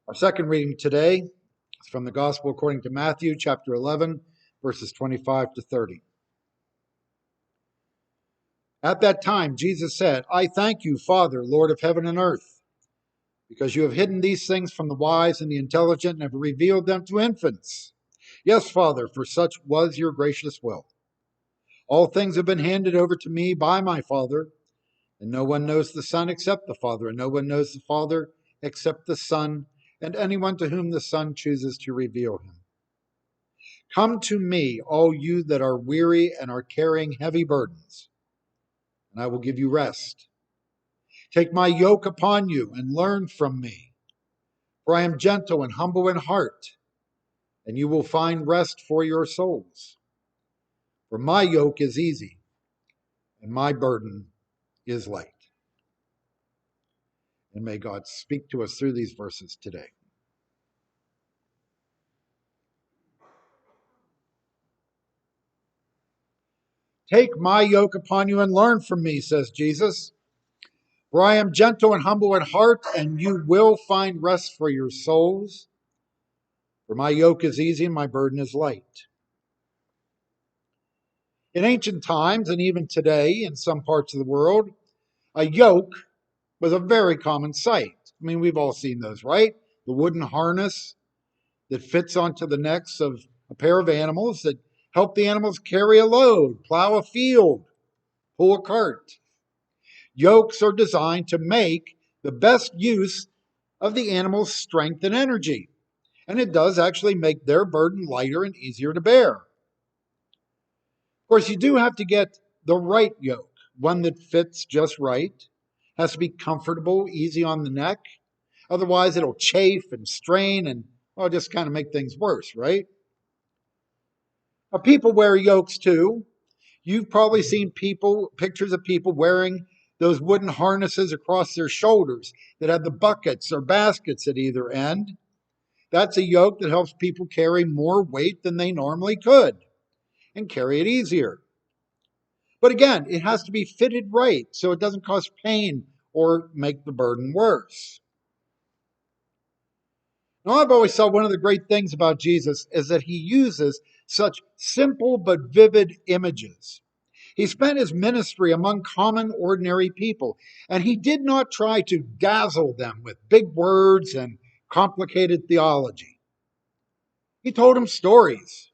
Our second reading today is from the Gospel according to Matthew, chapter 11, verses 25 to 30. At that time, Jesus said, I thank you, Father, Lord of heaven and earth, because you have hidden these things from the wise and the intelligent and have revealed them to infants. Yes, Father, for such was your gracious will. All things have been handed over to me by my Father, and no one knows the Son except the Father, and no one knows the Father except the Son, and anyone to whom the Son chooses to reveal him. Come to me, all you that are weary and are carrying heavy burdens, and I will give you rest. Take my yoke upon you and learn from me, for I am gentle and humble in heart, and you will find rest for your souls. For my yoke is easy, and my burden is light. And may God speak to us through these verses today. Take my yoke upon you and learn from me, says Jesus. For I am gentle and humble in heart, and you will find rest for your souls. For my yoke is easy and my burden is light. In ancient times, and even today in some parts of the world, a yoke was a very common sight. I mean, we've all seen those, right? The wooden harness that fits onto the necks of a pair of animals that help the animals carry a load, plow a field, pull a cart. Yokes are designed to make the best use of the animal's strength and energy. And it does actually make their burden lighter and easier to bear. Of course, you do have to get the right yoke, one that fits just right, has to be comfortable, easy on the neck. Otherwise, it'll chafe and strain and, well, just kind of make things worse, right? Now, people wear yokes too. You've probably seen pictures of people wearing those wooden harnesses across their shoulders that have the buckets or baskets at either end. That's a yoke that helps people carry more weight than they normally could and carry it easier. But again, it has to be fitted right so it doesn't cause pain or make the burden worse. Now, I've always thought one of the great things about Jesus is that he uses such simple but vivid images. He spent his ministry among common, ordinary people, and he did not try to dazzle them with big words and complicated theology. He told them stories.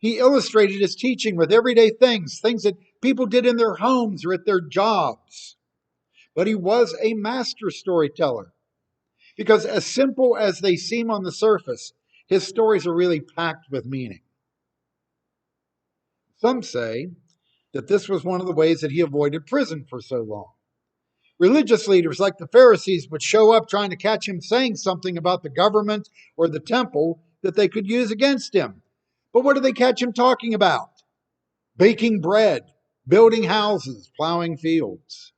He illustrated his teaching with everyday things that people did in their homes or at their jobs. But he was a master storyteller because, as simple as they seem on the surface, his stories are really packed with meaning. Some say that this was one of the ways that he avoided prison for so long. Religious leaders like the Pharisees would show up trying to catch him saying something about the government or the temple that they could use against him. But what do they catch him talking about? Baking bread, building houses, plowing fields.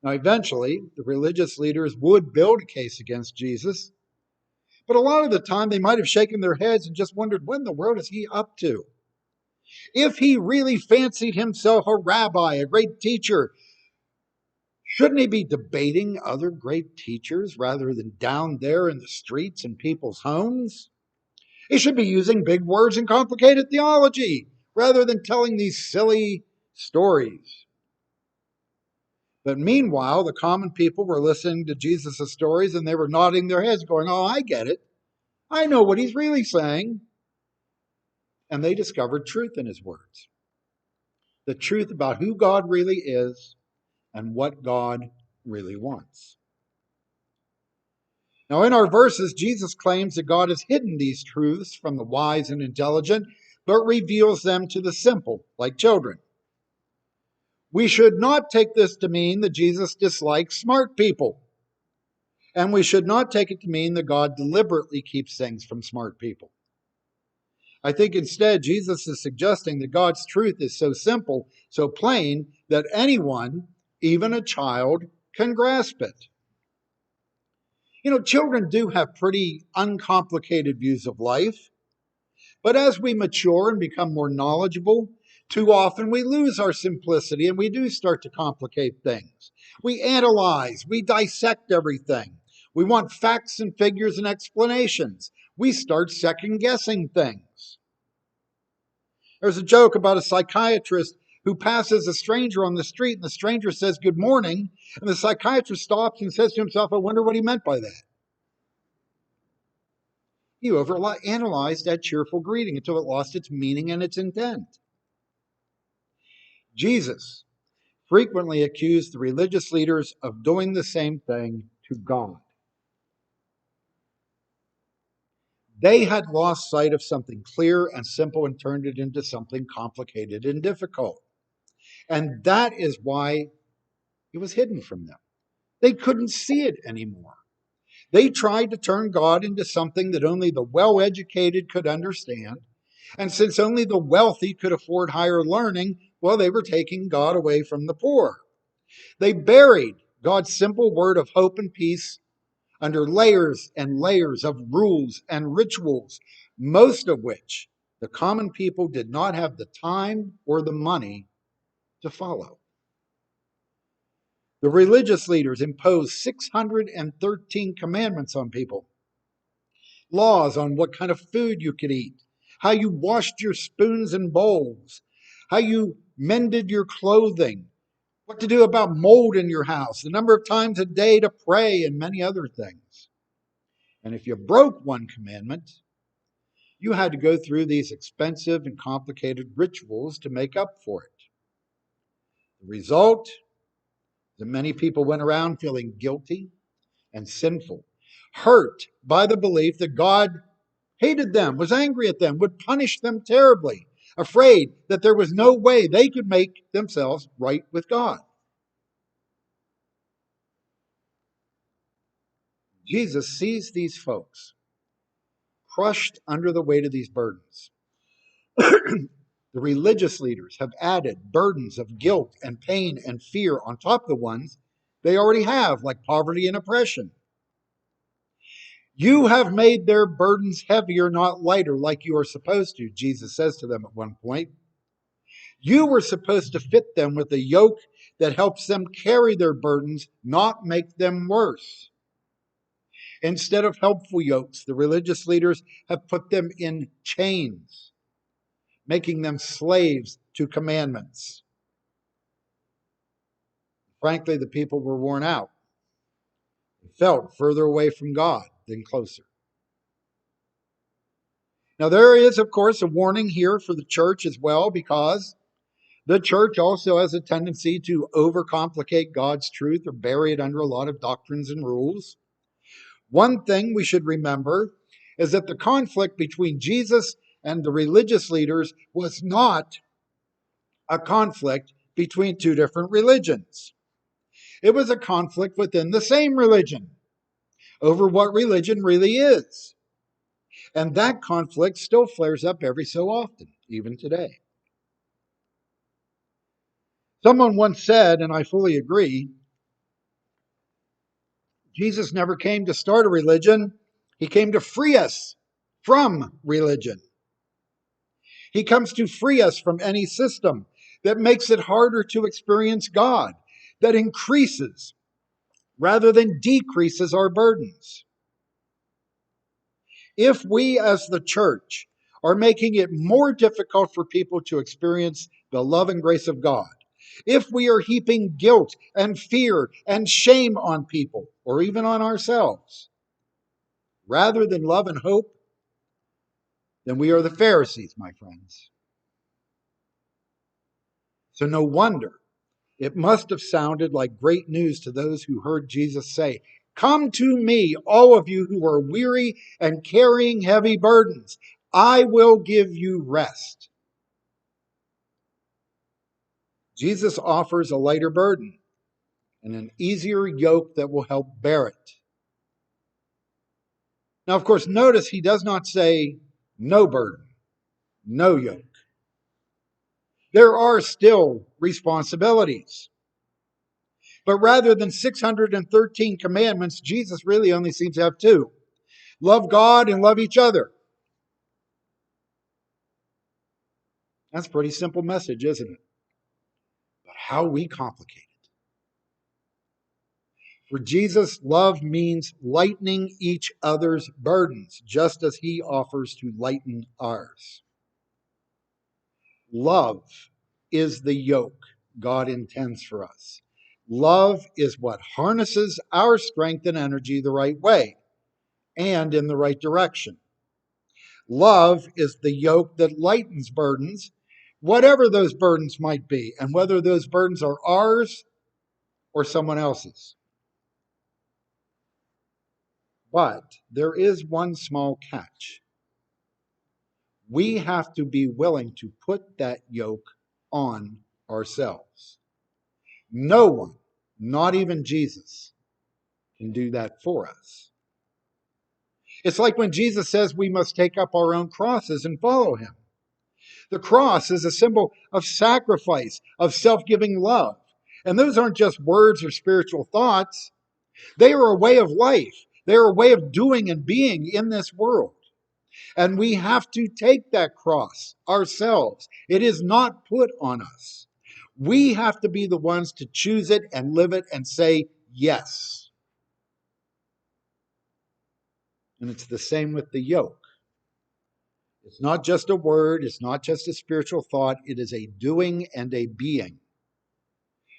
Now, eventually, the religious leaders would build a case against Jesus, but a lot of the time they might have shaken their heads and just wondered, what in the world is he up to? If he really fancied himself a rabbi, a great teacher, shouldn't he be debating other great teachers rather than down there in the streets and people's homes? He should be using big words and complicated theology rather than telling these silly stories. But meanwhile, the common people were listening to Jesus' stories and they were nodding their heads going, oh, I get it. I know what he's really saying. And they discovered truth in his words. The truth about who God really is and what God really wants. Now, in our verses, Jesus claims that God has hidden these truths from the wise and intelligent, but reveals them to the simple, like children. We should not take this to mean that Jesus dislikes smart people. And we should not take it to mean that God deliberately keeps things from smart people. I think instead, Jesus is suggesting that God's truth is so simple, so plain, that anyone, even a child, can grasp it. You know, children do have pretty uncomplicated views of life. But as we mature and become more knowledgeable, too often we lose our simplicity and we do start to complicate things. We analyze, we dissect everything. We want facts and figures and explanations. We start second guessing things. There's a joke about a psychiatrist who passes a stranger on the street, and the stranger says, "Good morning." And the psychiatrist stops and says to himself, "I wonder what he meant by that." You overanalyzed that cheerful greeting until it lost its meaning and its intent. Jesus frequently accused the religious leaders of doing the same thing to God. They had lost sight of something clear and simple and turned it into something complicated and difficult. And that is why it was hidden from them. They couldn't see it anymore. They tried to turn God into something that only the well-educated could understand. And since only the wealthy could afford higher learning, well, they were taking God away from the poor. They buried God's simple word of hope and peace under layers and layers of rules and rituals, most of which the common people did not have the time or the money to follow. The religious leaders imposed 613 commandments on people, laws on what kind of food you could eat, how you washed your spoons and bowls, how you mended your clothing, what to do about mold in your house, the number of times a day to pray, and many other things. And if you broke one commandment, you had to go through these expensive and complicated rituals to make up for it. The result is that many people went around feeling guilty and sinful, hurt by the belief that God hated them, was angry at them, would punish them terribly, afraid that there was no way they could make themselves right with God. Jesus sees these folks crushed under the weight of these burdens. The religious leaders have added burdens of guilt and pain and fear on top of the ones they already have, like poverty and oppression. You have made their burdens heavier, not lighter, like you are supposed to, Jesus says to them at one point. You were supposed to fit them with a yoke that helps them carry their burdens, not make them worse. Instead of helpful yokes, the religious leaders have put them in chains, making them slaves to commandments. Frankly, the people were worn out. They felt further away from God than closer. Now, there is, of course, a warning here for the church as well, because the church also has a tendency to overcomplicate God's truth or bury it under a lot of doctrines and rules. One thing we should remember is that the conflict between Jesus and the religious leaders was not a conflict between two different religions. It was a conflict within the same religion over what religion really is. And that conflict still flares up every so often, even today. Someone once said, and I fully agree, Jesus never came to start a religion. He came to free us from religion. He comes to free us from any system that makes it harder to experience God, that increases rather than decreases our burdens. If we as the church are making it more difficult for people to experience the love and grace of God, if we are heaping guilt and fear and shame on people, or even on ourselves, rather than love and hope, then we are the Pharisees, my friends. So no wonder it must have sounded like great news to those who heard Jesus say, "Come to me, all of you who are weary and carrying heavy burdens. I will give you rest." Jesus offers a lighter burden and an easier yoke that will help bear it. Now, of course, notice he does not say no burden, no yoke. There are still responsibilities. But rather than 613 commandments, Jesus really only seems to have two: love God and love each other. That's a pretty simple message, isn't it? But how we complicate it. For Jesus, love means lightening each other's burdens, just as he offers to lighten ours. Love is the yoke God intends for us. Love is what harnesses our strength and energy the right way and in the right direction. Love is the yoke that lightens burdens, whatever those burdens might be, and whether those burdens are ours or someone else's. But there is one small catch. We have to be willing to put that yoke on ourselves. No one, not even Jesus, can do that for us. It's like when Jesus says we must take up our own crosses and follow him. The cross is a symbol of sacrifice, of self-giving love. And those aren't just words or spiritual thoughts. They are a way of life. They are a way of doing and being in this world. And we have to take that cross ourselves. It is not put on us. We have to be the ones to choose it and live it and say yes. And it's the same with the yoke. It's not just a word, it's not just a spiritual thought, it is a doing and a being.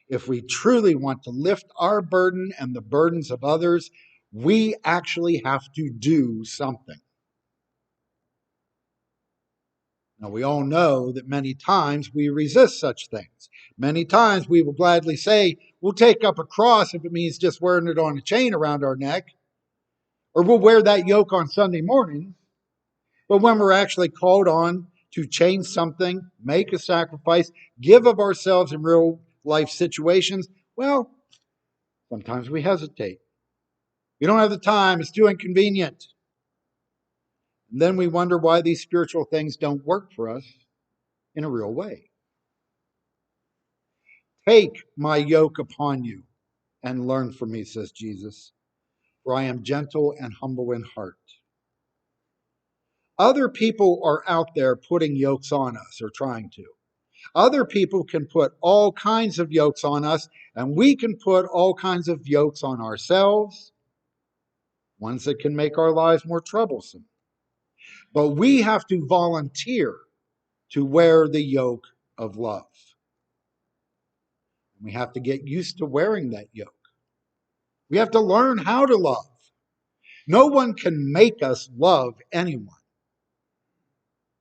If we truly want to lift our burden and the burdens of others, we actually have to do something. Now, we all know that many times we resist such things. Many times we will gladly say, we'll take up a cross if it means just wearing it on a chain around our neck, or we'll wear that yoke on Sunday morning. But when we're actually called on to change something, make a sacrifice, give of ourselves in real life situations, well, sometimes we hesitate. We don't have the time, it's too inconvenient. And then we wonder why these spiritual things don't work for us in a real way. Take my yoke upon you and learn from me, says Jesus, for I am gentle and humble in heart. Other people are out there putting yokes on us, or trying to. Other people can put all kinds of yokes on us, and we can put all kinds of yokes on ourselves, ones that can make our lives more troublesome. But we have to volunteer to wear the yoke of love. We have to get used to wearing that yoke. We have to learn how to love. No one can make us love anyone,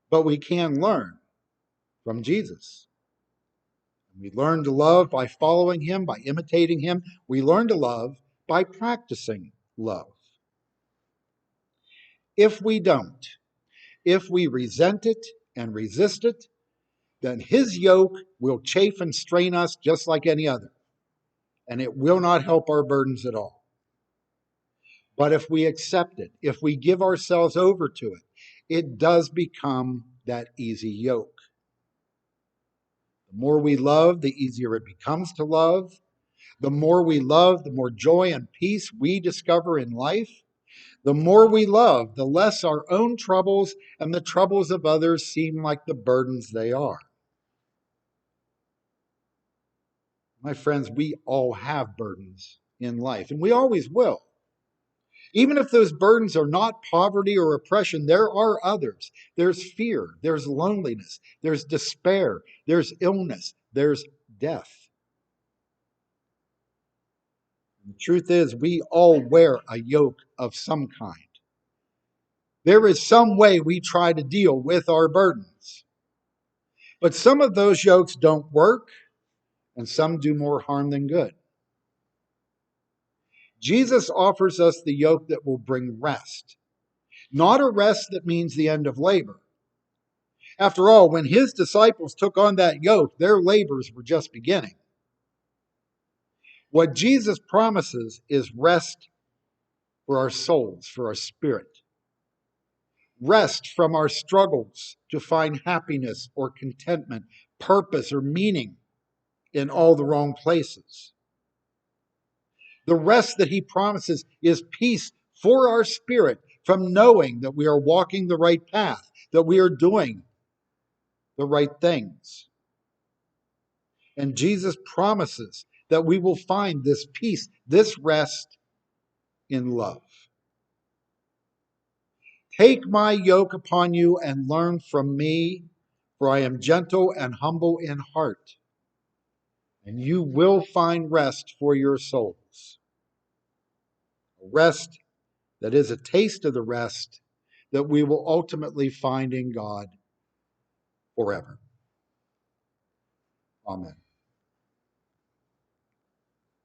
but we can learn from Jesus. We learn to love by following him, by imitating him. We learn to love by practicing love. If we don't, if we resent it and resist it, then his yoke will chafe and strain us just like any other, and it will not help our burdens at all. But if we accept it, if we give ourselves over to it, it does become that easy yoke. The more we love, the easier it becomes to love. The more we love, the more joy and peace we discover in life. The more we love, the less our own troubles and the troubles of others seem like the burdens they are. My friends, we all have burdens in life, and we always will. Even if those burdens are not poverty or oppression, there are others. There's fear, there's loneliness, there's despair, there's illness, there's death. The truth is, we all wear a yoke of some kind. There is some way we try to deal with our burdens. But some of those yokes don't work, and some do more harm than good. Jesus offers us the yoke that will bring rest, not a rest that means the end of labor. After all, when his disciples took on that yoke, their labors were just beginning. What Jesus promises is rest for our souls, for our spirit. Rest from our struggles to find happiness or contentment, purpose or meaning in all the wrong places. The rest that he promises is peace for our spirit from knowing that we are walking the right path, that we are doing the right things. And Jesus promises that we will find this peace, this rest in love. Take my yoke upon you and learn from me, for I am gentle and humble in heart, and you will find rest for your souls. A rest that is a taste of the rest that we will ultimately find in God forever. Amen.